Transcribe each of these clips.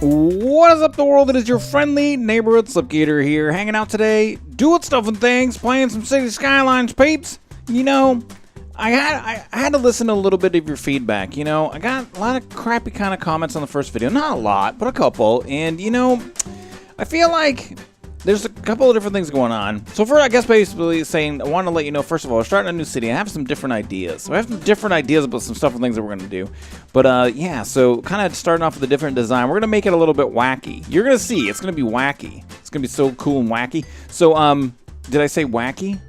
What is up, the world? It is your friendly neighborhood Slipgator here, hanging out today, doing stuff and things, playing some City Skylines, peeps. You know, I had to listen to a little bit of your feedback. You know, I got a lot of crappy kind of comments on the first video. Not a lot, but a couple. And, you know, I feel like there's a couple of different things going on. So for, I guess, basically saying, I want to let you know, first of all, we're starting a new city. I have some different ideas. So I have some different ideas about some stuff and things that we're going to do. But, yeah, so kind of starting off with a different design. We're going to make it a little bit wacky. You're going to see. It's going to be wacky. It's going to be so cool and wacky. So, did I say wacky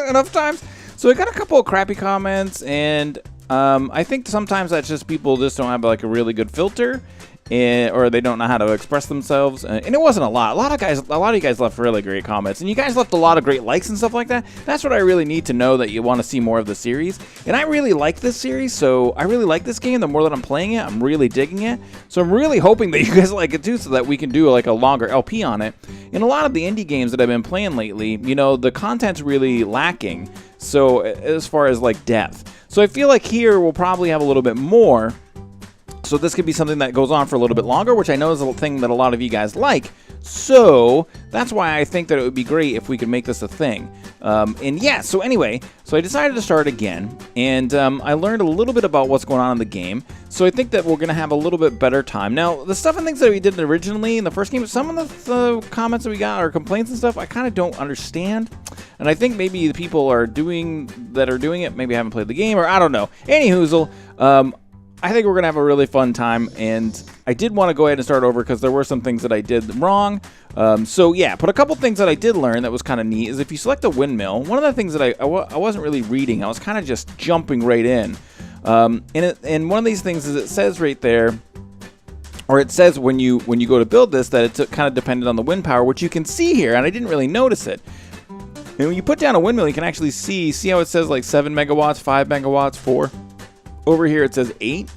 enough times? So I got a couple of crappy comments, and I think sometimes that's just people just don't have, like, a really good filter. Or they don't know how to express themselves, and it wasn't a lot. A lot of you guys left really great comments, and you guys left a lot of great likes and stuff like that. That's what I really need to know, that you want to see more of the series. And I really like this series, so I really like this game. The more that I'm playing it, I'm really digging it. So I'm really hoping that you guys like it too, so that we can do like a longer LP on it. In a lot of the indie games that I've been playing lately, you know, the content's really lacking. So as far as like depth, so I feel like here we'll probably have a little bit more. So this could be something that goes on for a little bit longer, which I know is a thing that a lot of you guys like. So that's why I think that it would be great if we could make this a thing. And yeah, so anyway, so I decided to start again, and I learned a little bit about what's going on in the game. So I think that we're going to have a little bit better time. Now, the stuff and things that we did originally in the first game, some of the comments that we got, or complaints and stuff, I kind of don't understand. And I think maybe the people are doing it maybe haven't played the game, or I don't know. Anyhoozle, I think we're going to have a really fun time, and I did want to go ahead and start over because there were some things that I did wrong. So yeah, but a couple things that I did learn that was kind of neat is if you select a windmill, one of the things that I wasn't really reading, I was kind of just jumping right in. And one of these things is it says right there, or it says when you go to build this, that it's kind of dependent on the wind power, which you can see here, and I didn't really notice it. And when you put down a windmill, you can actually see how it says like 7 megawatts, 5 megawatts, 4. Over here it says 8.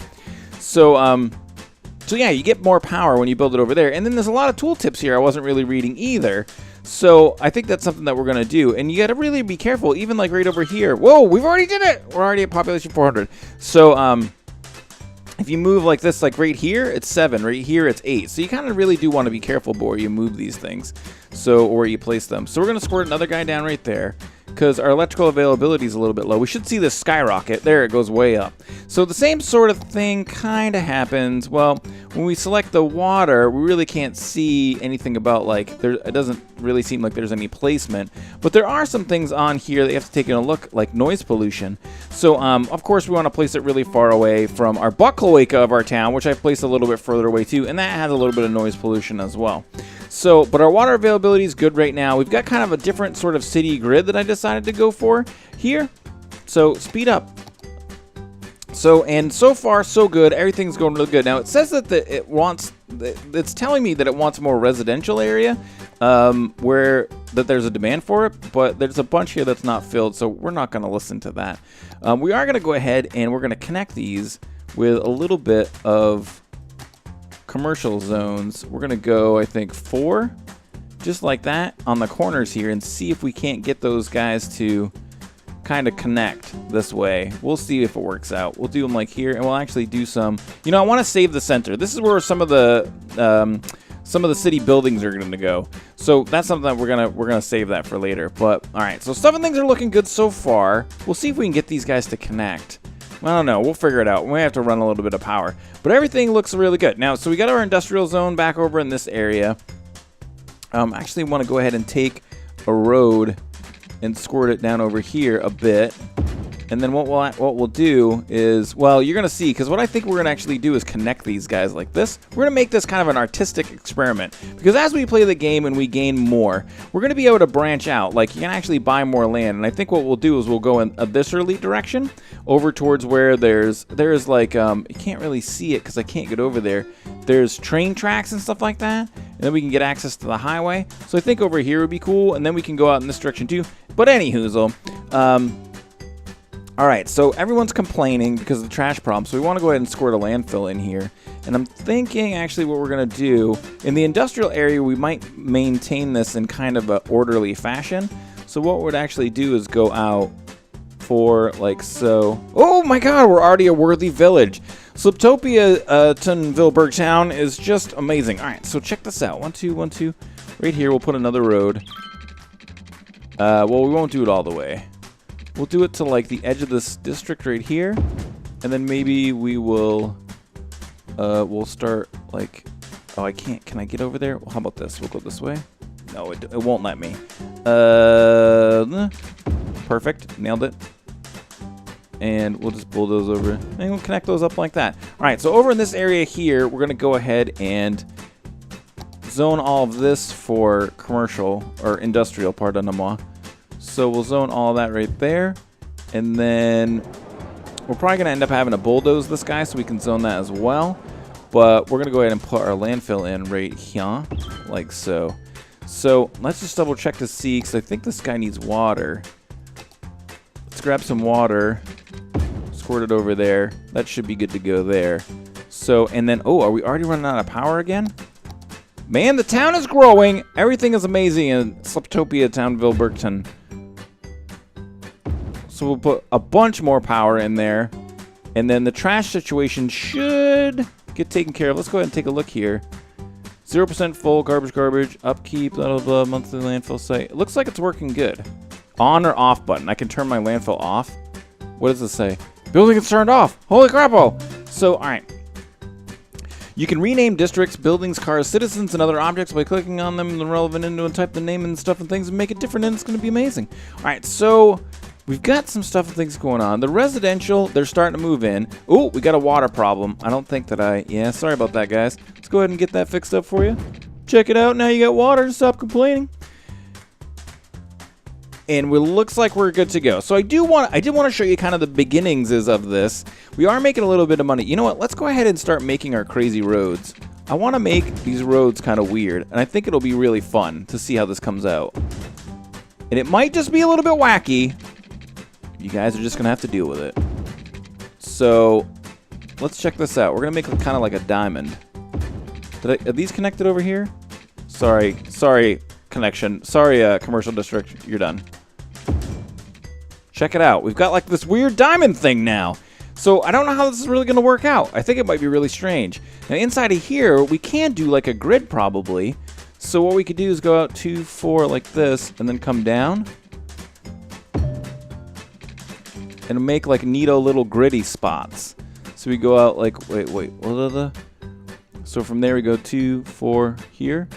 So yeah, you get more power when you build it over there. And then there's a lot of tooltips here I wasn't really reading either. So I think that's something that we're going to do. And you got to really be careful, even like right over here. Whoa, we've already did it. We're already at population 400. So if you move like this, like right here, it's 7. Right here, it's 8. So you kind of really do want to be careful where you move these things. So, or you place them. So we're going to squirt another guy down right there, because our electrical availability is a little bit low. We should see this skyrocket. There, it goes way up. So the same sort of thing kind of happens. Well, when we select the water, we really can't see anything about, like, it doesn't really seem like there's any placement. But there are some things on here that you have to take a look, like noise pollution. So, of course, we want to place it really far away from our Bucklewaker of our town, which I've placed a little bit further away too, and that has a little bit of noise pollution as well. So, but our water availability is good right now. We've got kind of a different sort of city grid that I decided to go for here. So, speed up. So, and so far, so good. Everything's going really good. Now, it says that it's telling me that it wants more residential area, where there's a demand for it, but there's a bunch here that's not filled, so we're not going to listen to that. We are going to go ahead and we're going to connect these with a little bit of commercial zones. We're gonna go, I think, 4, just like that, on the corners here, and see if we can't get those guys to kind of connect this way. We'll see if it works out. We'll do them like here, and we'll actually do some. You know, I want to save the center. This is where some of the city buildings are going to go. So that's something that we're gonna save that for later. But all right, so stuff and things are looking good so far. We'll see if we can get these guys to connect. I don't know. We'll figure it out. We have to run a little bit of power. But everything looks really good. Now, so we got our industrial zone back over in this area. I actually want to go ahead and take a road and squirt it down over here a bit. And then what we'll do is, well, you're going to see, because what I think we're going to actually do is connect these guys like this. We're going to make this kind of an artistic experiment, because as we play the game and we gain more, we're going to be able to branch out. Like, you can actually buy more land, and I think what we'll do is we'll go in a viscerally direction over towards where there's like, you can't really see it because I can't get over there. There's train tracks and stuff like that, and then we can get access to the highway. So I think over here would be cool, and then we can go out in this direction too. But anyhoozle, all right, so everyone's complaining because of the trash problem, so we want to go ahead and squirt a landfill in here. And I'm thinking actually what we're going to do, in the industrial area, we might maintain this in kind of an orderly fashion. So what we'd actually do is go out 4 like so. Oh my god, we're already a worthy village. Sliptopia Tonvilleburg town is just amazing. All right, so check this out. 1, 2, 1, 2. Right here, we'll put another road. Well, we won't do it all the way. We'll do it to like the edge of this district right here, and then maybe we will. We'll start like. Oh, I can't. Can I get over there? Well, how about this? We'll go this way. No, it won't let me. Perfect. Nailed it. And we'll just bulldoze over. And we'll connect those up like that. All right, so over in this area here, we're going to go ahead and zone all of this for commercial, or industrial, pardon-moi. So we'll zone all of that right there. And then we're probably going to end up having to bulldoze this guy so we can zone that as well. But we're going to go ahead and put our landfill in right here, like so. So let's just double check to see, because I think this guy needs water. Let's grab some water, squirt it over there. That should be good to go there. So, and then, oh, are we already running out of power again? Man, the town is growing. Everything is amazing in Sliptopia Townville-Burton. So we'll put a bunch more power in there. And then the trash situation should get taken care of. Let's go ahead and take a look here. 0% full, garbage, upkeep, blah, blah, blah, monthly landfill site. It looks like it's working good. On or off button. I can turn my landfill off. What does this say? Building is turned off. Holy crap-o. So, all right. You can rename districts, buildings, cars, citizens, and other objects by clicking on them in the relevant window and type the name and stuff and things and make it different, and it's going to be amazing. All right, so we've got some stuff and things going on. The residential, they're starting to move in. Oh, we got a water problem. I don't think that yeah, sorry about that, guys. Let's go ahead and get that fixed up for you. Check it out. Now you got water. Stop complaining. And it looks like we're good to go. So I did want to show you kind of the beginnings of this. We are making a little bit of money. You know what? Let's go ahead and start making our crazy roads. I want to make these roads kind of weird, and I think it'll be really fun to see how this comes out. And it might just be a little bit wacky. You guys are just going to have to deal with it. So let's check this out. We're going to make it kind of like a diamond. Are these connected over here? Sorry, connection. Sorry, commercial district. You're done. Check it out. We've got like this weird diamond thing now. So I don't know how this is really going to work out. I think it might be really strange. Now inside of here, we can do like a grid probably. So what we could do is go out 2, 4 like this and then come down. And make like neato little gritty spots. So we go out like, wait, what are the? So from there we go 2, 4 here.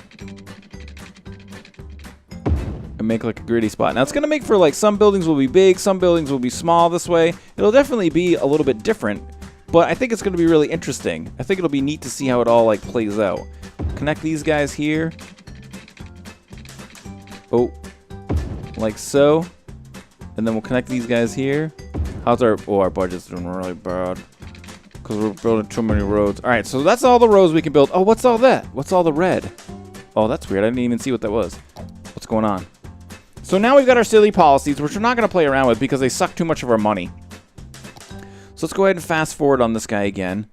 And make like a gritty spot. Now it's going to make for like some buildings will be big, some buildings will be small this way. It'll definitely be a little bit different, but I think it's going to be really interesting. I think it'll be neat to see how it all like plays out. Connect these guys here. Oh, like so. And then we'll connect these guys here. How's our budget's doing really bad because we're building too many roads. All right, so that's all the roads we can build. Oh, what's all that? What's all the red? Oh, that's weird. I didn't even see what that was. What's going on? So now we've got our silly policies, which we're not going to play around with because they suck too much of our money. So let's go ahead and fast forward on this guy again.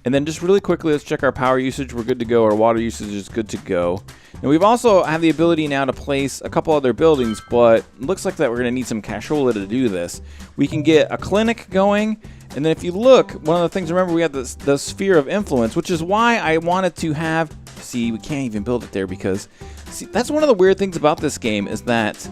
And then just really quickly, let's check our power usage. We're good to go. Our water usage is good to go. And we've also have the ability now to place a couple other buildings, but it looks like that we're going to need some cashola to do this. We can get a clinic going. And then if you look, one of the things, remember, we have the sphere of influence, which is why I wanted to have, see, we can't even build it there because, see, that's one of the weird things about this game is that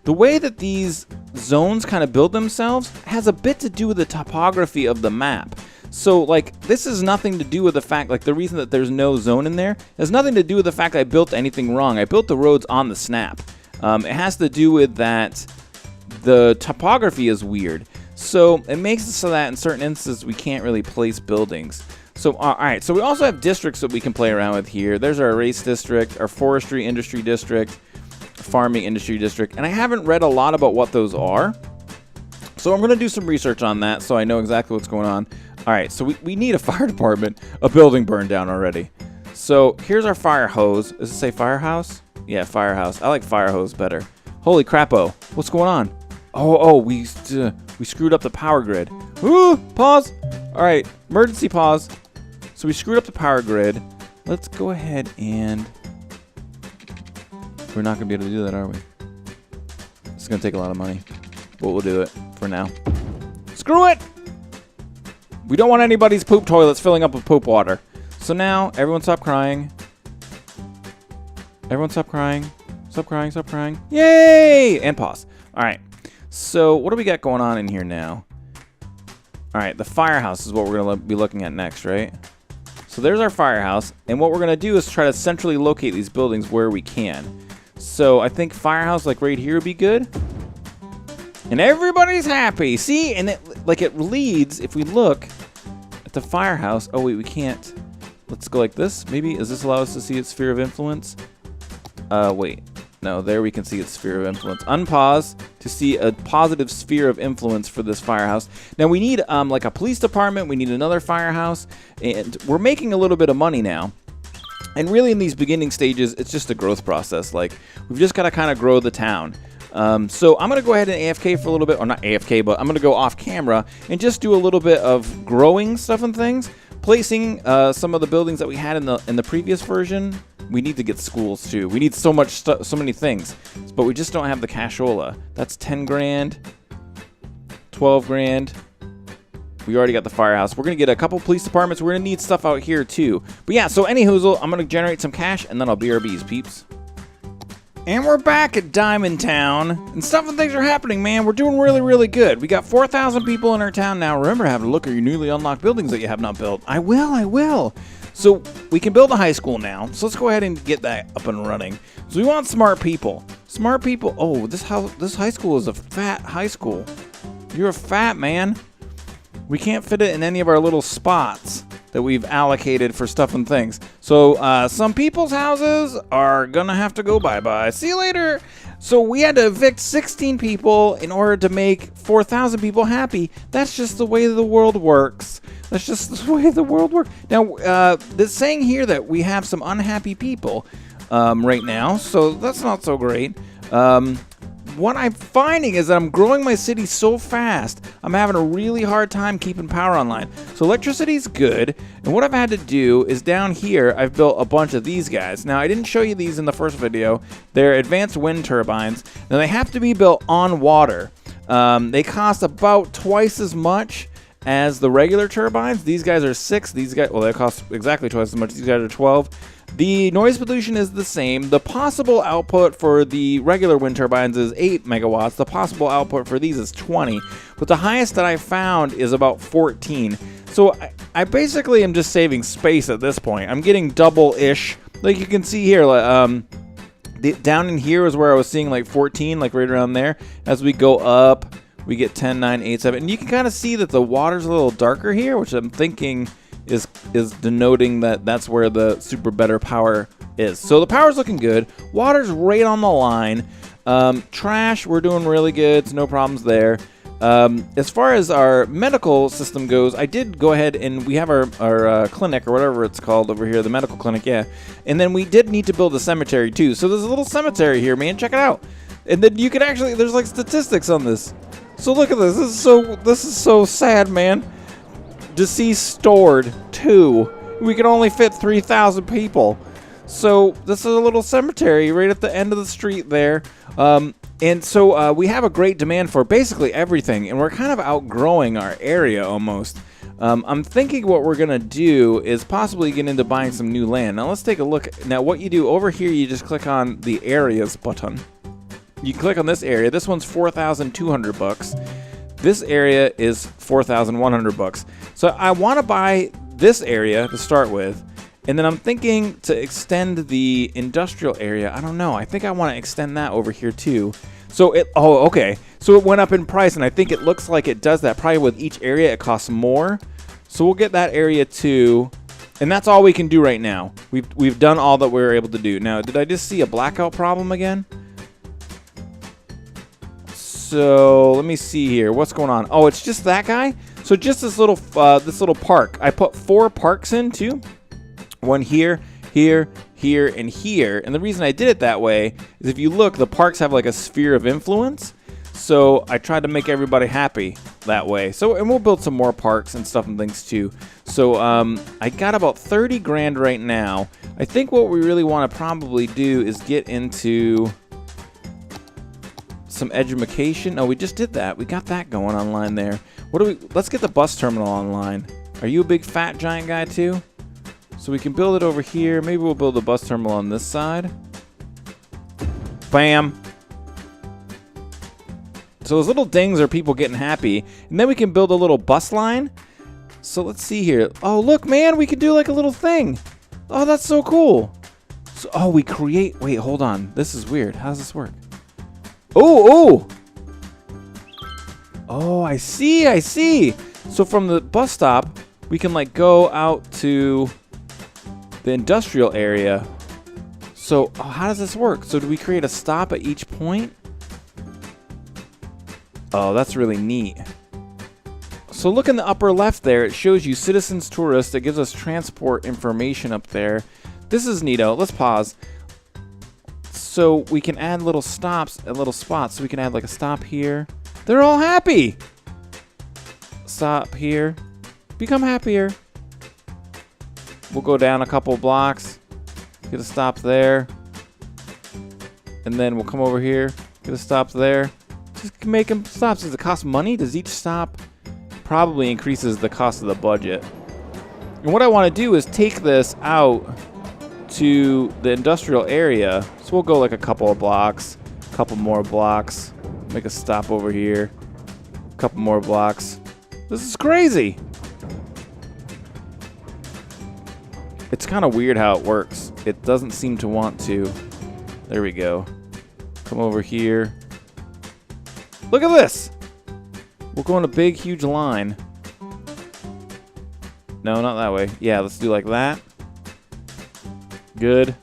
the way that these zones kind of build themselves has a bit to do with the topography of the map. So, like, this has nothing to do with the fact, like, the reason that there's no zone in there has nothing to do with the fact that I built anything wrong. I built the roads on the snap. It has to do with that the topography is weird. So, it makes it so that in certain instances we can't really place buildings. So, all right, so we also have districts that we can play around with here. There's our race district, our forestry industry district, farming industry district, and I haven't read a lot about what those are. So I'm going to do some research on that so I know exactly what's going on. All right, so we need a fire department. A building burned down already. So here's our fire hose. Does it say firehouse? Yeah, firehouse. I like fire hose better. Holy crap-o. What's going on? Oh, we screwed up the power grid. Ooh, pause. All right, emergency pause. So we screwed up the power grid. Let's go ahead and... We're not going to be able to do that, are we? It's going to take a lot of money. But we'll do it for for now. Screw it! We don't want anybody's poop toilets filling up with poop water. So now, everyone stop crying. Everyone stop crying. Stop crying, stop crying. Yay! And pause. Alright. So, what do we got going on in here now? Alright, the firehouse is what we're going to be looking at next, right? So there's our firehouse. And what we're going to do is try to centrally locate these buildings where we can. So, I think firehouse like right here would be good. And everybody's happy. See? And it leads, if we look at the firehouse. Oh, wait, we can't. Let's go like this. Maybe, does this allow us to see its sphere of influence? Wait. No, there we can see its sphere of influence. Unpause to see a positive sphere of influence for this firehouse. Now, we need, like a police department. We need another firehouse. And we're making a little bit of money now. And really, in these beginning stages, it's just a growth process. Like, we've just got to kind of grow the town. So I'm going to go ahead and AFK for a little bit, or not AFK, but I'm going to go off camera and just do a little bit of growing stuff and things, placing some of the buildings that we had in the previous version. We need to get schools too. We need so much stuff, so many things, but we just don't have the cashola. That's 10 grand, 12 grand. We already got the firehouse. We're going to get a couple police departments. We're going to need stuff out here too. But yeah, so anywho, I'm going to generate some cash and then I'll BRBs, peeps. And we're back at Diamond Town, and stuff and things are happening, man. We're doing really, really good. We got 4,000 people in our town now. Remember, have a look at your newly unlocked buildings that you have not built. I will. So we can build a high school now. So let's go ahead and get that up and running. So we want smart people. Smart people. Oh, this high school is a fat high school. You're a fat man. We can't fit it in any of our little spots that we've allocated for stuff and things. So some people's houses are gonna have to go bye-bye. See you later. So we had to evict 16 people in order to make 4,000 people happy. That's just the way the world works. That's just the way the world works. Now, it's saying here that we have some unhappy people right now, so that's not so great. What I'm finding is that I'm growing my city so fast, I'm having a really hard time keeping power online. So electricity's good, and what I've had to do is down here, I've built a bunch of these guys. Now, I didn't show you these in the first video. They're advanced wind turbines. Now, they have to be built on water. They cost about twice as much as the regular turbines. These guys are 6. These guys, well, they cost exactly twice as much. These guys are 12. The noise pollution is the same. The possible output for the regular wind turbines is 8 megawatts. The possible output for these is 20. But the highest that I found is about 14. So I basically am just saving space at this point. I'm getting double-ish. Like you can see here, down in here is where I was seeing like 14, like right around there. As we go up, we get 10, 9, 8, 7. And you can kind of see that the water's a little darker here, which I'm thinking is denoting that that's where the super better power is. So the power's looking good. Water's right on the line. Trash, we're doing really good. It's no problems there. As far as our medical system goes, I did go ahead and we have our clinic or whatever it's called over here, the medical clinic, yeah. And then we did need to build a cemetery too. So there's a little cemetery here, man. Check it out. And then you can actually, there's like statistics on this. So look at this. This is so sad, man. Deceased stored 2. We can only fit 3,000 people. So this is a little cemetery right at the end of the street there. And so we have a great demand for basically everything, and we're kind of outgrowing our area almost. I'm thinking what we're going to do is possibly get into buying some new land. Now let's take a look. Now what you do over here, you just click on the areas button. You click on this area. This one's $4,200. This area is $4,100. So I want to buy this area to start with, and then I'm thinking to extend the industrial area. I don't know. I think I want to extend that over here too. So okay. So it went up in price, and I think it looks like it does that. Probably with each area, it costs more. So we'll get that area too, and that's all we can do right now. We've done all that we were able to do. Now, did I just see a blackout problem again? So let me see here. What's going on? Oh, it's just that guy. So just this little park. I put 4 parks in too. One here, here, here, and here. And the reason I did it that way is if you look, the parks have like a sphere of influence. So I tried to make everybody happy that way. So, and we'll build some more parks and stuff and things too. So I got about 30 grand right now. I think what we really want to probably do is get into some education. Oh, we just did that. We got that going online there. What do we? Let's get the bus terminal online. Are you a big fat giant guy too? So we can build it over here. Maybe we'll build a bus terminal on this side. Bam. So those little dings are people getting happy. And then we can build a little bus line. So let's see here. Oh, look, man, we could do like a little thing. Oh, that's so cool. So, oh, we create... Wait, hold on. This is weird. How does this work? Oh, oh! Oh, I see, I see. So from the bus stop, we can like go out to the industrial area. So how does this work? So do we create a stop at each point? Oh, that's really neat. So look in the upper left there. It shows you citizens, tourists. It gives us transport information up there. This is neato. Let's pause. So we can add little stops at little spots. So we can add like a stop here. They're all happy. Stop here. Become happier. We'll go down a couple blocks. Get a stop there. And then we'll come over here. Get a stop there. Just make them stops. Does it cost money? Does each stop probably increases the cost of the budget? And what I want to do is take this out to the industrial area. So we'll go like a couple of blocks, a couple more blocks, make a stop over here, a couple more blocks. This is crazy. It's kind of weird how it works. It doesn't seem to want to. There we go. Come over here. Look at this. We'll go in a big, huge line. No, not that way. Yeah, let's do like that. Good.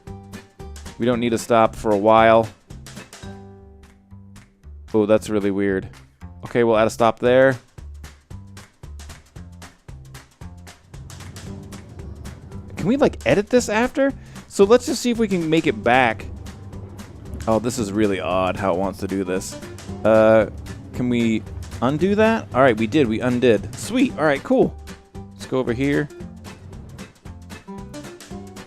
We don't need to stop for a while. Oh, that's really weird. Okay, we'll add a stop there. Can we like edit this after? So let's just see if we can make it back. Oh, this is really odd how it wants to do this. Can we undo that? All right, we did. We undid. Sweet. All right, cool. Let's go over here.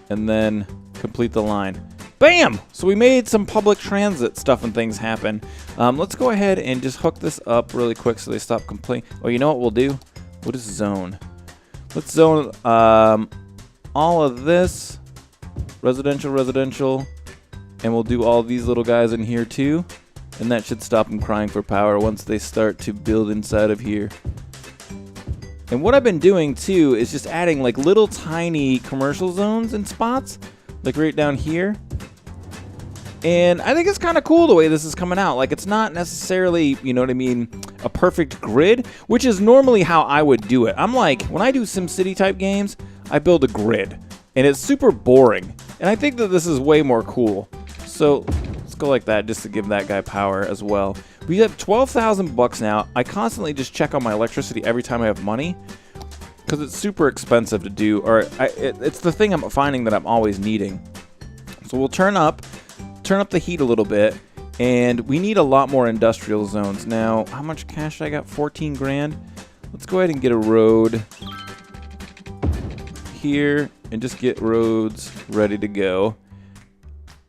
And then complete the line. Bam! So we made some public transit stuff and things happen. Let's go ahead and just hook this up really quick so they stop complaining. Oh, you know what we'll do? We'll just zone. Let's zone all of this. Residential, residential. And we'll do all these little guys in here too. And that should stop them crying for power once they start to build inside of here. And what I've been doing too is just adding like little tiny commercial zones and spots. Like right down here. And I think it's kind of cool the way this is coming out. Like it's not necessarily, you know what I mean, a perfect grid, which is normally how I would do it. I'm like, when I do SimCity type games, I build a grid. And it's super boring. And I think that this is way more cool. So let's go like that just to give that guy power as well. We have 12,000 bucks now. I constantly just check on my electricity every time I have money. Because it's super expensive to do. Or it's the thing I'm finding that I'm always needing. So we'll turn up the heat a little bit. And we need a lot more industrial zones. Now, how much cash I got? 14 grand. Let's go ahead and get a road here. And just get roads ready to go.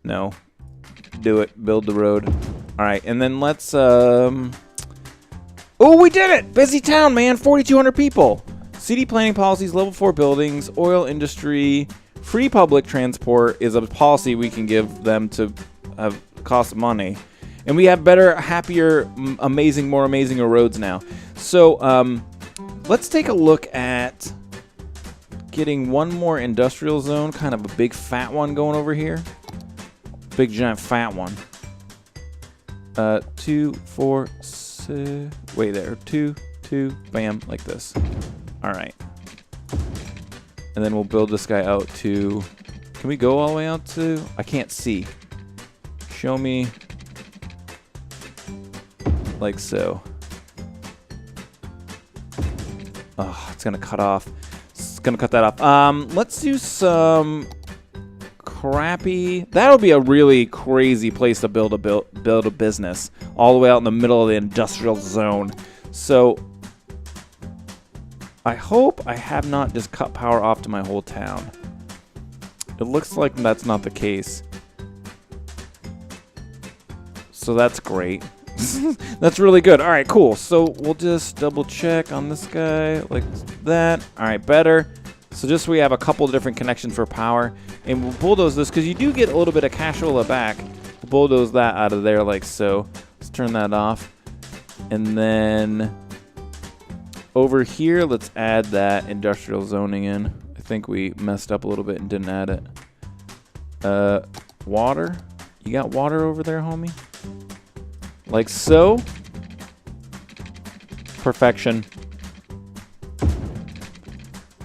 No. Do it. Build the road. Alright, and then let's, Oh, we did it! Busy town, man! 4,200 people! City planning policies, level 4 buildings, oil industry, free public transport is a policy we can give them to have cost money. And we have better, happier, more amazing roads now. So, let's take a look at getting one more industrial zone, kind of a big fat one going over here. Big giant fat one. 2, 4, 6. Wait there. 2, 2. Bam, like this. All right. And then we'll build this guy out to. Can we go all the way out to? I can't see. Show me. Like so. Oh, it's gonna cut off. It's gonna cut that off. Let's do some crappy. That'll be a really crazy place to build a business, all the way out in the middle of the industrial zone. So I hope I have not just cut power off to my whole town. It looks like that's not the case. So that's great. That's really good. All right, cool. So we'll just double check on this guy like that. All right, better. So just so we have a couple of different connections for power. And we'll bulldoze this because you do get a little bit of cashola back. We'll bulldoze that out of there like so. Let's turn that off. And then over here, let's add that industrial zoning in. I think we messed up a little bit and didn't add it. Water. You got water over there, homie? Like so. Perfection.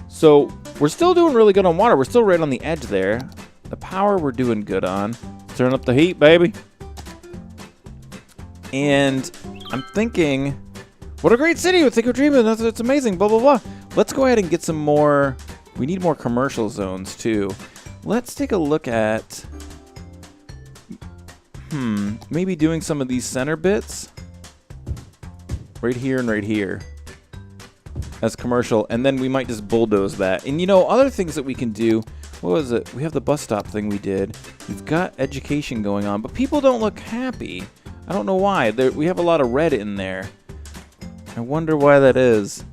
So we're still doing really good on water. We're still right on the edge there. The power we're doing good on. Turn up the heat, baby. And I'm thinking, what a great city with Think of Dreaming. It's amazing, blah, blah, blah. Let's go ahead and get some more. We need more commercial zones, too. Let's take a look at, maybe doing some of these center bits. Right here and right here. As commercial. And then we might just bulldoze that. And, you know, other things that we can do. What was it? We have the bus stop thing we did. We've got education going on. But people don't look happy. I don't know why. We have a lot of red in there. I wonder why that is.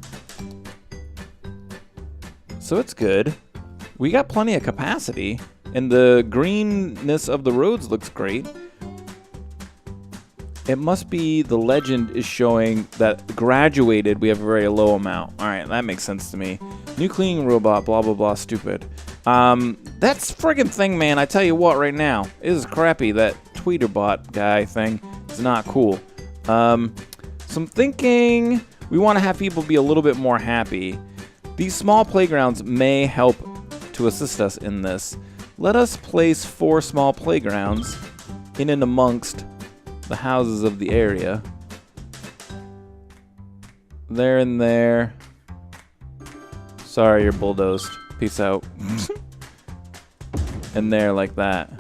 So it's good. We got plenty of capacity. And the greenness of the roads looks great. It must be the legend is showing that graduated we have a very low amount. Alright, that makes sense to me. New cleaning robot, blah, blah, blah, stupid. That's friggin' thing, man. I tell you what right now. It is crappy. That Tweeterbot guy thing is not cool. So I'm thinking we want to have people be a little bit more happy. These small playgrounds may help to assist us in this. Let us place 4 small playgrounds in and amongst the houses of the area. There and there. Sorry, you're bulldozed. Peace out. And there, like that.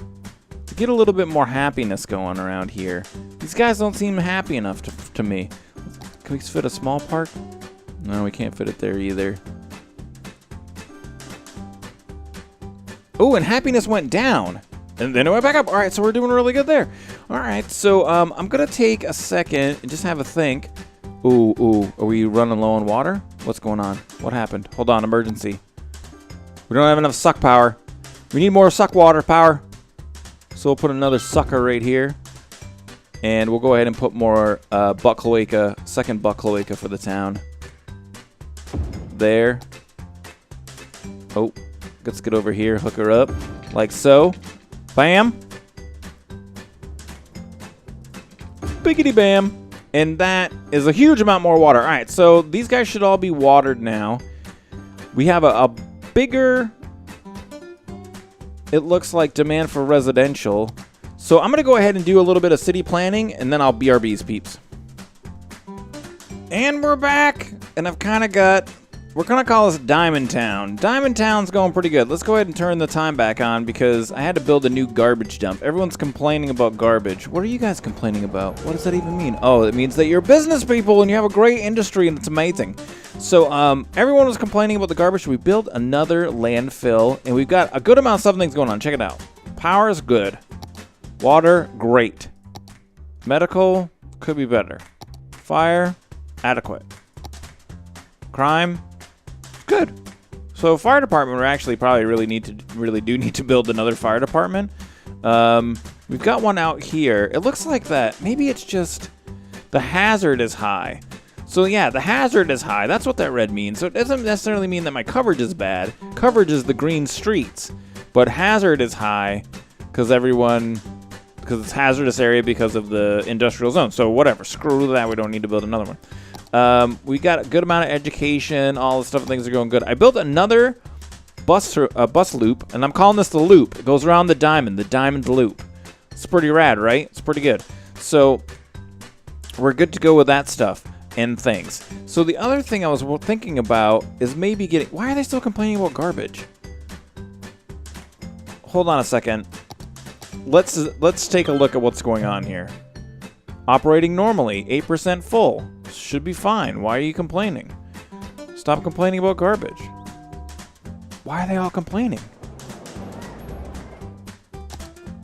To get a little bit more happiness going around here. These guys don't seem happy enough to me. Can we fit a small park? No, we can't fit it there either. Oh, and happiness went down. And then it went back up. All right, so we're doing really good there. All right, so I'm going to take a second and just have a think. Ooh, are we running low on water? What's going on? What happened? Hold on, emergency. We don't have enough suck power. We need more suck water power. So we'll put another sucker right here. And we'll go ahead and put more butt cloaca, second butt cloaca for the town. There. Oh, let's get over here, hook her up. Like so. Bam. Biggity bam. And that is a huge amount more water. All right, so these guys should all be watered now. We have a bigger, it looks like, demand for residential. So I'm going to go ahead and do a little bit of city planning, and then I'll BRBs, peeps. And we're back. And I've kind of got, we're going to call this Diamond Town. Diamond Town's going pretty good. Let's go ahead and turn the time back on because I had to build a new garbage dump. Everyone's complaining about garbage. What are you guys complaining about? What does that even mean? Oh, it means that you're business people and you have a great industry and it's amazing. So everyone was complaining about the garbage. We built another landfill and we've got a good amount of stuff things going on. Check it out. Power is good. Water, great. Medical, could be better. Fire, adequate. Crime, good. So fire department, we actually probably really do need to build another fire department. We've got one out here. It looks like that. Maybe it's just the hazard is high. So yeah, the hazard is high. That's what that red means. So it doesn't necessarily mean that my coverage is bad. Coverage is the green streets, but hazard is high because it's hazardous area because of the industrial zone. So whatever, screw that. We don't need to build another one. We got a good amount of education. All the stuff, things are going good. I built another bus loop, and I'm calling this the loop. It goes around the diamond loop. It's pretty rad, right? It's pretty good. So we're good to go with that stuff and things. So the other thing I was thinking about is maybe getting. Why are they still complaining about garbage? Hold on a second. Let's take a look at what's going on here. Operating normally, 8% full. Should be fine. Why are you complaining? Stop complaining about garbage. Why are they all complaining?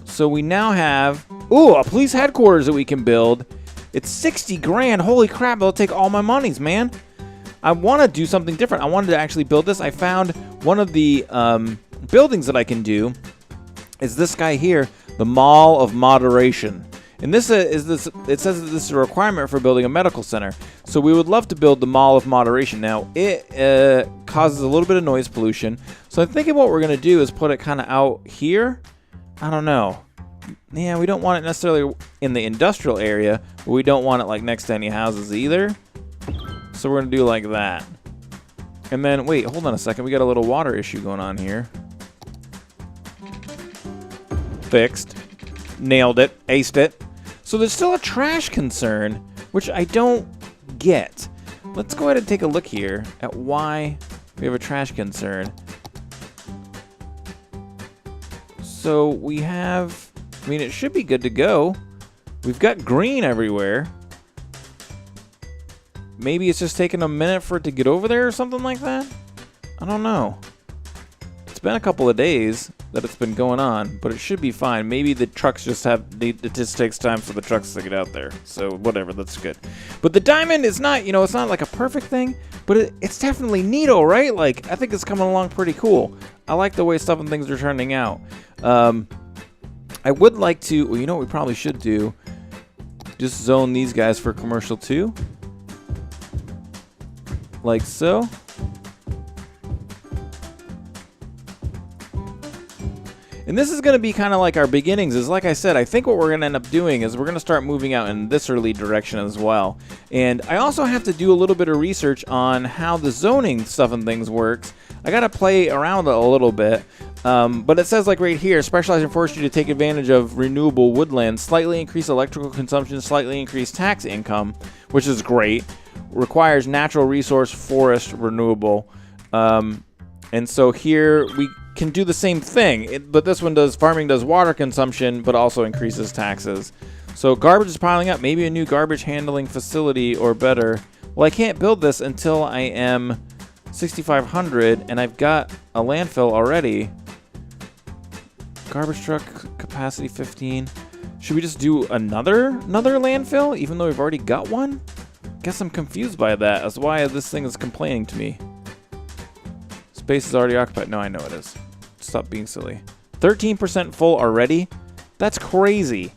So we now have, a police headquarters that we can build. It's 60 grand. Holy crap, it'll take all my monies, man. I want to do something different. I wanted to actually build this. I found one of the buildings that I can do is this guy here, the Mall of Moderation. And this it says that this is a requirement for building a medical center. So we would love to build the Mall of Moderation. Now, it causes a little bit of noise pollution. So I'm thinking what we're going to do is put it kind of out here. I don't know. Yeah, we don't want it necessarily in the industrial area, but we don't want it like next to any houses either. So we're going to do like that. And then, wait, hold on a second. We got a little water issue going on here. Fixed. Nailed it. Aced it. So there's still a trash concern, which I don't get. Let's go ahead and take a look here at why we have a trash concern. So we have, I mean, it should be good to go. We've got green everywhere. Maybe it's just taking a minute for it to get over there or something like that? I don't know. It's been a couple of days that it's been going on, but it should be fine. Maybe the trucks just it just takes time for the trucks to get out there. So whatever, that's good. But the diamond is not, you know, it's not like a perfect thing, but it's definitely neato, right? Like, I think it's coming along pretty cool. I like the way stuff and things are turning out. I would like to, well, you know what we probably should do? Just zone these guys for commercial too. Like so. And this is going to be kind of like our beginnings. Is like I said, I think what we're going to end up doing is we're going to start moving out in this early direction as well. And I also have to do a little bit of research on how the zoning stuff and things works. I got to play around a little bit. But it says like right here, specializing forestry to take advantage of renewable woodlands, slightly increase electrical consumption, slightly increase tax income, which is great. Requires natural resource forest renewable. And so here we can do the same thing, but this one does, farming does water consumption, but also increases taxes. So garbage is piling up. Maybe a new garbage handling facility or better. Well, I can't build this until I am 6,500, and I've got a landfill already. Garbage truck capacity 15. Should we just do another landfill, even though we've already got one? Guess I'm confused by that. That's why this thing is complaining to me. Space is already occupied. No, I know it is. Stop being silly. 13% full already? That's crazy.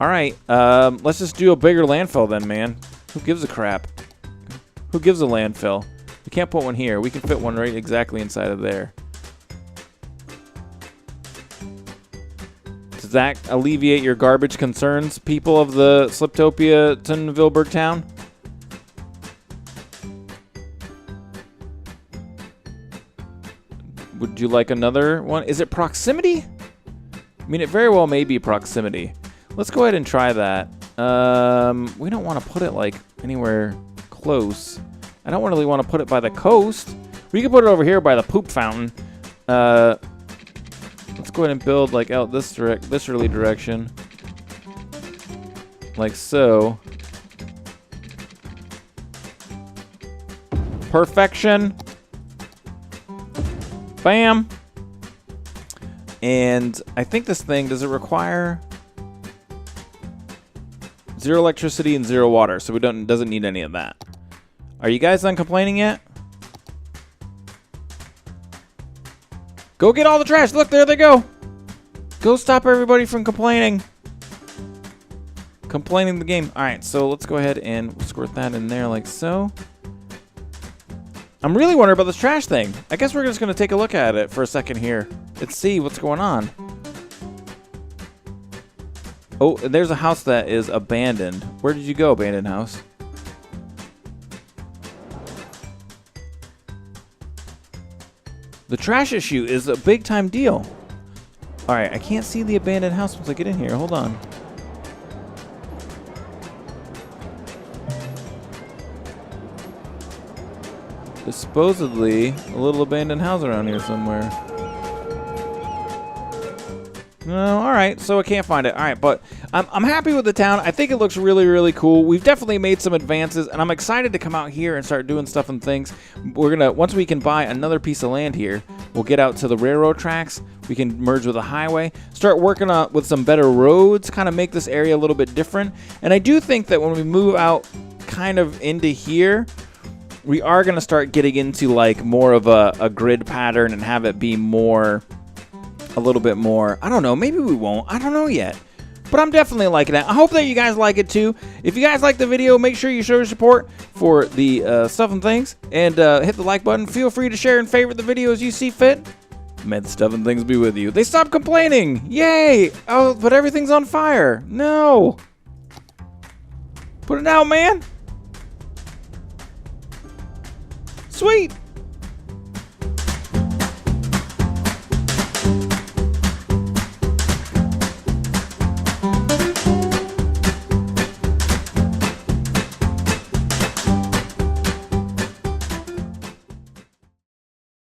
All right, let's just do a bigger landfill then, man. Who gives a crap? Who gives a landfill? We can't put one here. We can fit one right exactly inside of there. Does that alleviate your garbage concerns, people of the Sliptopia Tunvilberg town? Would you like another one? Is it proximity? I mean, it very well may be proximity. Let's go ahead and try that. We don't want to put it like anywhere close. I don't really want to put it by the coast. We could put it over here by the poop fountain. Let's go ahead and build like out this early direction. Like so. Perfection. Bam. And I think this thing, does it require 0 electricity and 0 water? So doesn't need any of that. Are you guys done complaining yet? Go get all the trash. Look, there they go. Go stop everybody from complaining. Complaining the game. All right, so let's go ahead and squirt that in there like so. I'm really wondering about this trash thing. I guess we're just going to take a look at it for a second here. Let's see what's going on. Oh, there's a house that is abandoned. Where did you go, abandoned house? The trash issue is a big time deal. All right, I can't see the abandoned house once I get in here. Hold on. There's supposedly a little abandoned house around here somewhere. No, all right, so I can't find it. All right, but I'm happy with the town. I think it looks really, really cool. We've definitely made some advances, and I'm excited to come out here and start doing stuff and things. We're gonna, once we can buy another piece of land here, we'll get out to the railroad tracks. We can merge with a highway, start working on with some better roads, kind of make this area a little bit different. And I do think that when we move out kind of into here, we are gonna start getting into like more of a grid pattern and have it be more, a little bit more, I don't know, maybe we won't, I don't know yet, but I'm definitely liking it. I hope that you guys like it too. If you guys like the video, make sure you show your support for the stuff and things, and hit the like button. Feel free to share and favorite the video as you see fit. May the stuff and things be with you. They stopped complaining, yay. Oh, but everything's on fire. No, put it out, man. Sweet.